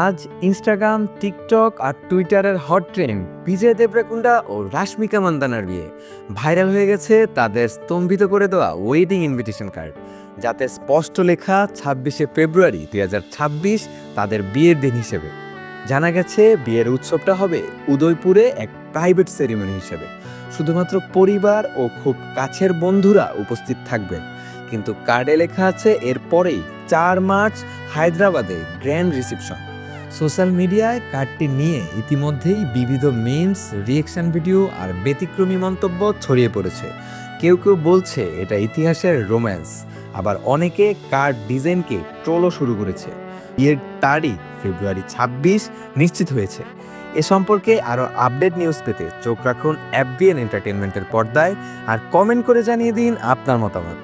আজ Instagram, TikTok আর টুইটারের hot trend বিজয় দেবরাকুন্ডা ও রাশমিকা মান্দানার বিয়ে। ভাইরাল হয়ে গেছে তাদের স্তম্ভিত করে দেওয়া ওয়েডিং ইনভিটেশন কার্ড, যাতে স্পষ্ট লেখা 26শে ফেব্রুয়ারি 2026 তাদের বিয়ের দিন হিসেবে। জানা গেছে বিয়ের উৎসবটা হবে উদয়পুরে এক প্রাইভেট সেরিমনি হিসেবে। শুধুমাত্র পরিবার ও খুব কাছের বন্ধুরা উপস্থিত থাকবে। কিন্তু কার্ডে লেখা আছে এরপরেই 4 মার্চ হায়দ্রাবাদে গ্র্যান্ড রিসেপশন। সোশ্যাল মিডিয়ায় কার্ডটি নিয়ে ইতিমধ্যেই বিবিধ মিমস, রিয়েকশন ভিডিও আর ব্যতিক্রমী মন্তব্য ছড়িয়ে পড়েছে। কেউ কেউ বলছে এটা ইতিহাসের রোম্যান্স, আবার অনেকে কার্ড ডিজাইনকে ট্রোলও শুরু করেছে। বিয়ের তারিখ ফেব্রুয়ারি 26 নিশ্চিত হয়েছে। এ সম্পর্কে আরও আপডেট নিউজ পেতে চোখ রাখুন এফবিএন এন্টারটেনমেন্টের পর্দায়, আর কমেন্ট করে জানিয়ে দিন আপনার মতামত।